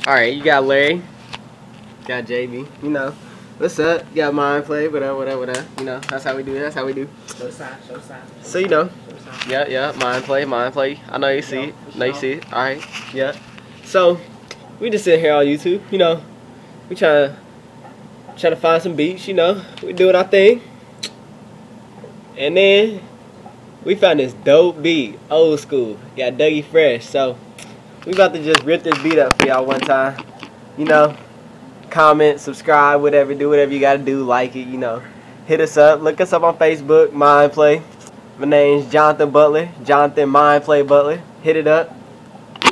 Alright, you got Larry. Got JB. You know. What's up? You got Mind Play, whatever. You know, that's how we do. That's how we do. Show sign. So, you know. Yeah. Mind Play. I know you see it. You see it. Alright. Yeah. So, we just sitting here on YouTube. You know. We trying to find some beats, you know. We doing our thing. And then we found this dope beat, old school. Got Dougie Fresh. So we about to just rip this beat up for y'all one time. You know, comment, subscribe, whatever, do whatever you gotta do, like it, you know. Hit us up, look us up on Facebook, Mind Play. My name's Jonathan Butler, Jonathan Mind Play Butler. Hit it up.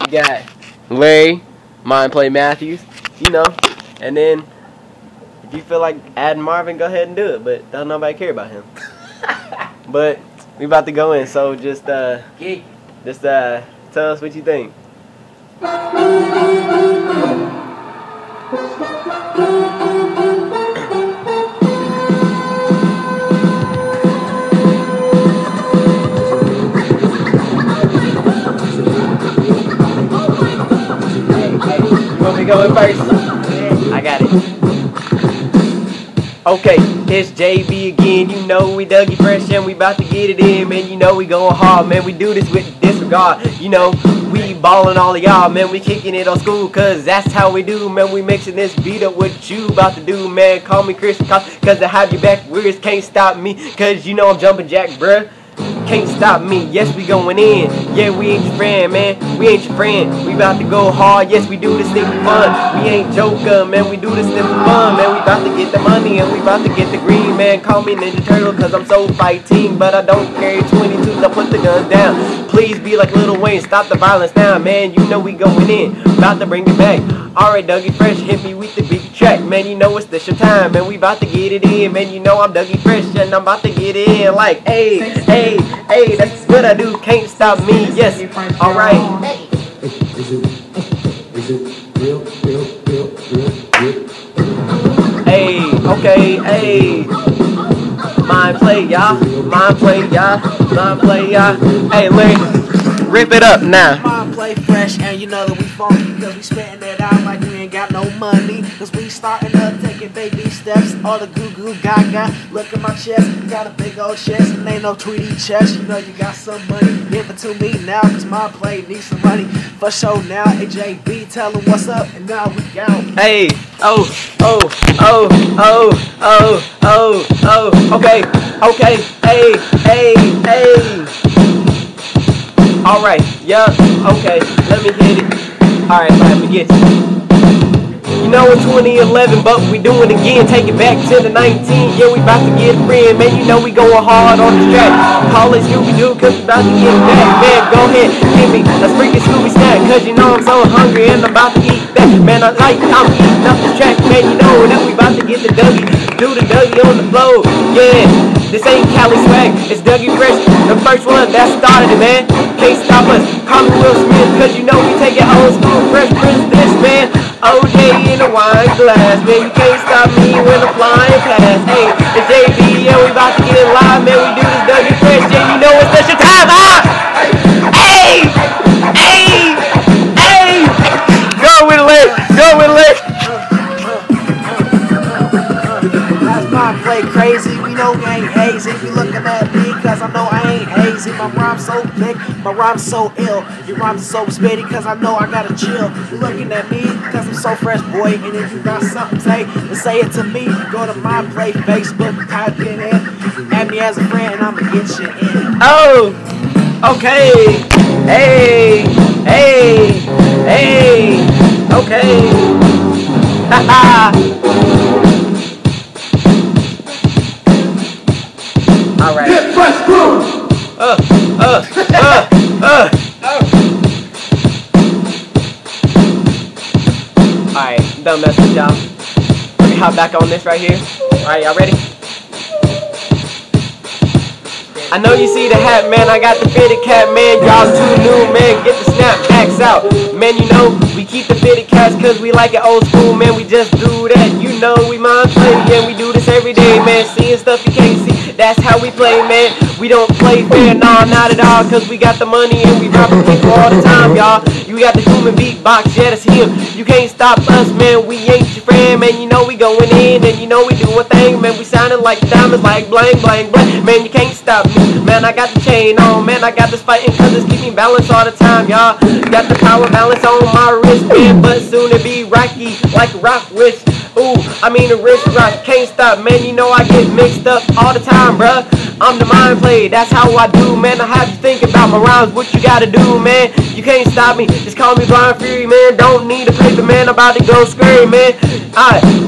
You got Larry, Mind Play Matthews, you know. And then if you feel like adding Marvin, go ahead and do it, but don't nobody care about him. But we about to go in, so just tell us what you think. You want me to go in first? I got it. Okay, it's JB again, you know we Dougie Fresh and we about to get it in, man, you know we going hard, man, we do this with disregard, you know, we ballin' all of y'all, man, we kicking it on school, cause that's how we do, man, we mixing this beat up what you about to do, man, call me Chris, cause I have your back, words can't stop me, cause you know I'm jumping jack, bruh. Can't stop me, yes we going in. Yeah, we ain't your friend, man. We ain't your friend. We about to go hard, yes we do this thing for fun. We ain't joker, man. We do this thing for fun, man. We about to get the money and we about to get the green, man. Call me Ninja Turtle cause I'm so fighting, but I don't carry 22s. I put the guns down. Please be like Lil Wayne, stop the violence now, man. You know we going in, about to bring it back. Alright, Dougie Fresh, hit me with the big track, man. You know it's this your time, man. We about to get it in, man. You know I'm Dougie Fresh and I'm about to get it in. Like, hey, that's what I do. Can't stop me. Yes, alright. Hey, okay, hey. Mind play, y'all. Mind play, y'all. Hey, Larry, rip it up now. Mind play fresh, and you know that we funky, cause we spitting it out like we ain't got no money. Cause we starting up, taking baby steps. All the goo goo gaga. Look at my chest, got a big old chest, and ain't no Tweety chest. You know you got some money, give it to me now, cause Mind Play needs some money. For sure now, AJB, tell them what's up, and now we go. Hey, okay, hey. Alright, yeah, okay, let me hit it. Alright, let me get you. You know it's 2011, but we doing it again. Take it back to the 19. Yeah, we about to get it in, man. You know we going hard on the track. Call it Scooby-Doo, cause we about to get it back. Man, go ahead, give me a freaking Scooby snack, cause you know I'm so hungry and I'm about to eat that. Man, I'm eating up the track, man. You know that we about to get the Dougie. Do the Dougie on the floor. Yeah, this ain't Cali swag, it's Dougie Fresh. The first one that started it, man. Can't stop us. Call me Will Smith, cause you know we take it old school. Fresh Prince, this man. OJ in a wine glass, man, you can't stop me when I'm flying past. Hey, it's JB, yeah, we about to get it live, man, we do this Dougie Fresh, yeah, you know it's such a time, Hey, go with it. That's Mind Play crazy, we know we ain't hazy. We looking at me, cause I know I ain't hazy. My rhyme's so big, my rhyme's so ill. Your rhymes are so spitty, cause I know I gotta chill. You looking at me, cause I'm so fresh, boy. And if you got something to say, then say it to me. Go to Mind Play Facebook, type it in. Add me as a friend, and I'ma get you in. Oh, okay. Hey, okay. Haha. Alright. Get fresh crew. Alright, done messing with y'all. Let me hop back on this right here. Alright, y'all ready? I know you see the hat, man. I got the fitted cap, man. Y'all too new, man. Get the snapbacks out. Man, you know, we keep the fitted caps cause we like it old school, man. We just do that. You know, we Mind Play, yeah. We do this every day, man. Seeing stuff you can't see. That's how we play, man. We don't play fair, nah, not at all. Cause we got the money and we robbing people all the time, y'all. You got the human beatbox, yeah, that's him. You can't stop us, man, we ain't your friend, man. You know we going in, and you know we do a thing, man. We sounding like diamonds, like bling, bling, bling. Man, you can't stop me, man. I got the chain on, man. I got this fighting cause it's keeping balance all the time, y'all. Got the power balance on my wrist, man, but soon it be rocky, like a rock witch. Ooh, I mean a wrist rock, can't stop, man. You know I get mixed up all the time, bruh. I'm the mind play, that's how I do, man. I have to think about my rhymes, what you gotta do, man. You can't stop me, just call me Blind Fury, man. Don't need a paper, man, I'm about to go scary, man.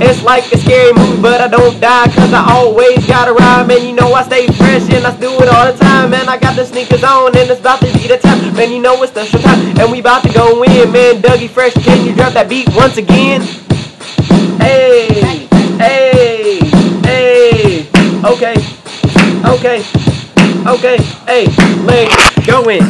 It's like a scary movie, but I don't die, cause I always gotta rhyme, man. You know I stay fresh, and I do it all the time, man. I got the sneakers on, and it's about to be the time, man. You know it's the show time, and we about to go in, man. Dougie Fresh, can you drop that beat once again? Hey, hey, hey, okay, okay, okay, hey, let's go in.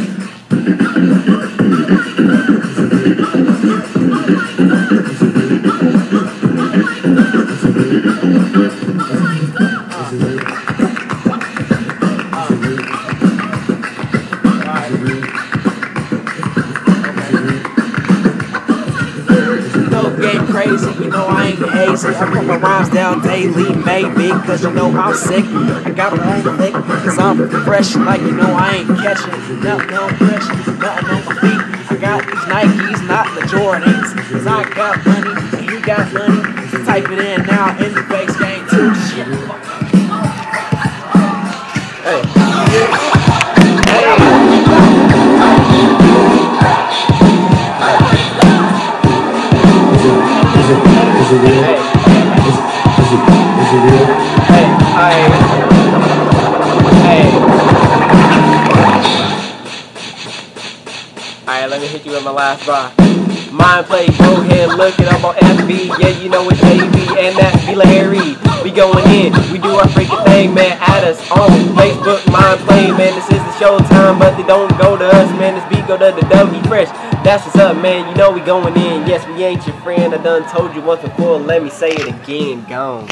Getting crazy, you know I ain't hazy. I put my rhymes down daily, maybe, cause you know I'm sick. I got my own lick, cause I'm fresh, like you know I ain't catching nothing on pressure, nothing on my feet. I got these Nikes, not the Jordans, cause I got money, and you got money. So type it in now in the face game too. Shit. Is it real? Is it real? Alright, let me hit you with my last bar. Mind play, go ahead, look it up on FB. Yeah, you know it's AB and that be Larry. We going in, we do our freaking thing, man. Add us on Facebook, Mind Play, man. This is the show time, but they don't go to us, man. This beat go to the Dougie Fresh. That's what's up, man. You know we going in. Yes, we ain't your friend. I done told you once before. Let me say it again. Gone.